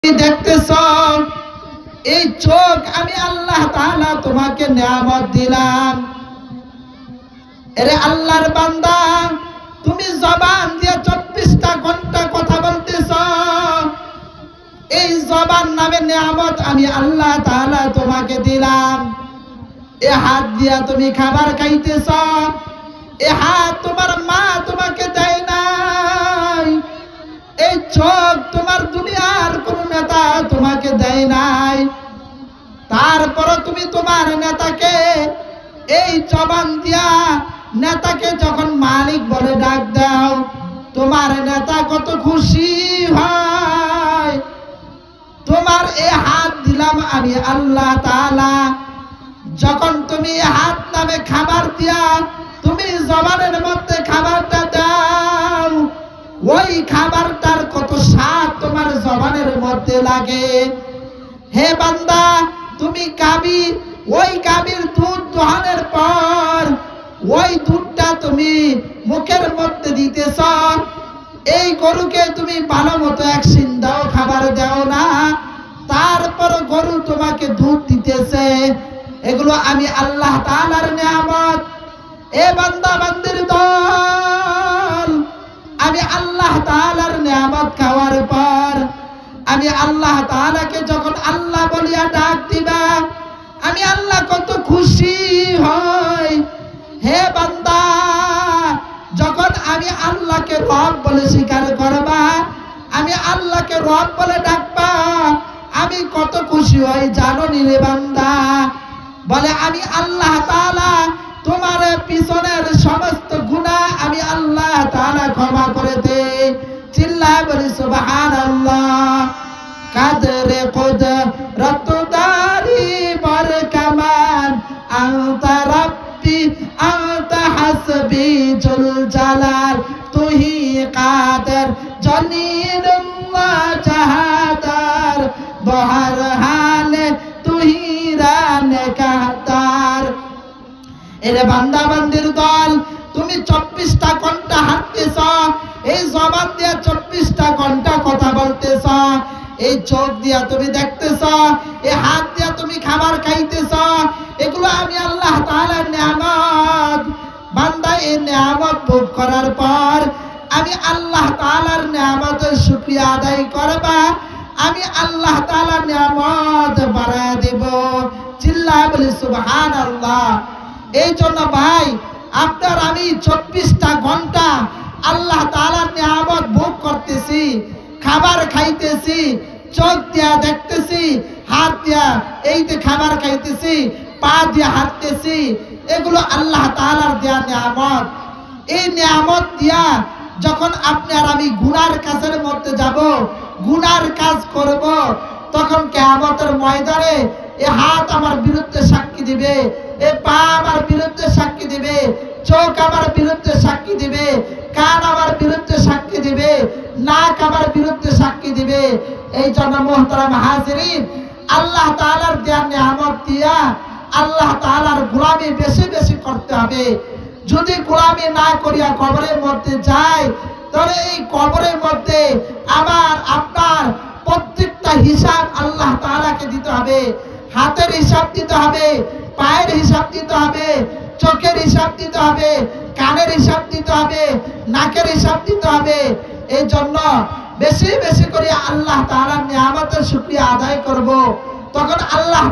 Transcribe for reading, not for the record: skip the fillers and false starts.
দেখতেছ এই চোখ আমি আল্লাহ তাআলা তোমাকে নিয়ামত দিলাম। এরে আল্লাহর বান্দা, তুমি জবান দিয়ে 24টা ঘন্টা কথা বলতেছ। এই জবান নামে নিয়ামত আমি আল্লাহ তাআলা তোমাকে দিলাম। এ হাত দিয়া তুমি খাবার খাইতেছ। এ হাত তোমার মা তোমাকে দেয় নাই। এই চোখ তোমার দুনিয়ার কোন নেতা তোমাকে দেয় নাই। তারপর তুমি তোমার নেতাকে এই জবান দিয়া নেতাকে যখন মালিক বলে ডাক দাও, তোমার নেতা কত খুশি হয়। তোমার এই হাত দিলাম আমি আল্লাহ তাআলা। যখন তুমি হাত নামে খাবার দিয়া তুমি জবানের মধ্যে খাবারটা দাও, ওই খাবারটার কত স্বাদ তোমার জবানের মধ্যে লাগে। হে বান্দা, তুমি গাবি, ওই গাবির দুধ দোহানোর পর ওই দুধটা তুমি মুখের মধ্যে দিতেছ। এই গরুকে তুমি ভালো মতো এক সিন্দাও খাবার দাও না, তারপর গরু তোমাকে দুধ দিতেছে। এগুলো আমি আল্লাহ তাআলার নিয়ামত। এ বান্দা বান্দির দল, আমি আল্লাহ তাআলার নিয়ামত খাওয়ার পর আমি আল্লাহ তাআলাকে যখন আল্লাহ বলিয়া ডাক দিবা, আমি আল্লাহ কত খুশি হই। হে বান্দা, যখন আমি আল্লাহকে রব বলে স্বীকার করবা, আমি আল্লাহকে রব বলে ডাকবা, আমি কত খুশি হই জানো নি রে বান্দা? বলে আমি আল্লাহ তাআলা তোমার পিছনের সমস্ত গুনাহ আমি আল্লাহ তাআলা ক্ষমা করে দেই। চিল্লায় বলি সুবহানাল্লাহ। কাদরে কুদরত দারি বর কামাল, আনতা রব্বি আনতা হাসবি জুল জালাল, তুহি কাদের জলিলুল্লাহ জাহাদার, বহর হালে তুহি রানে কাহতার। এরে বান্দা বান্দির দল, তুমি 24টা ঘন্টা হাঁটতেছ, এই জবান দিয়া 24টা ঘন্টা কথা বলতেছ, এই চোখ দিয়া তুমি দেখতেছ, এই হাত দিয়া তুমি খাবার খাইতেছ। এগুলো আমি আল্লাহ তাআলার নিয়ামত। বান্দা এই নিয়ামত ভোগ করার পর আমি আল্লাহ তাআলার নিয়ামতের শুকরিয়া আদায় করবা, আমি আল্লাহ তাআলার নিয়ামত বাড়ায় দেব। চিল্লায় বলি সুবহানাল্লাহ। এই জন্য ভাই, আপনার আমি 24টা ঘন্টা আল্লাহ তাআলার নিয়ামত ভোগ করতেছি, খাবার খাইতেছি, চোখ দিয়া দেখতেছি, হাত দিয়া এই যে খাবার খাইতেছি, পা দিয়া হাঁটতেছি, এগুলো আল্লাহ তাআলার দেয়া নিয়ামত। এই নিয়ামত দিয়া যখন আপনি আর আমি গুনার কাজের মধ্যে যাব, গুনার কাজ করব, তখন কিয়ামতের ময়দানে এ হাত আমার বিরুদ্ধে সাক্ষী দিবে, এ পা আমার বিরুদ্ধে সাক্ষী দিবে, চোখ আমার বিরুদ্ধে সাক্ষী দিবে, কান আমার বিরুদ্ধে সাক্ষী দিবে, নাক আমার বিরুদ্ধে সাক্ষী দিবে। এই জন্য মুহতারাম হাজিরিন, আল্লাহ তাআলার দেয়া নিয়ামত দিয়া আল্লাহ তাআলার গোলামি বেশি বেশি করতে হবে। যদি গোলামি না করিয়া কবরের মধ্যে যায়, তাহলে এই কবরের মধ্যে আমার আপনার প্রত্যেকটা হিসাব আল্লাহ তাআলাকে দিতে হবে। হাতের হিসাব দিতে হবে, পায়ের হিসাব দিতে হবে, চোখের হিসাব দিতে হবে, কানের হিসাব দিতে হবে, নাকের হিসাব দিতে হবে। এই জন্য বেশি বেশি করে আল্লাহ তাআলার নিয়ামতের শুকরিয়া আদায় করব, তখন আল্লাহ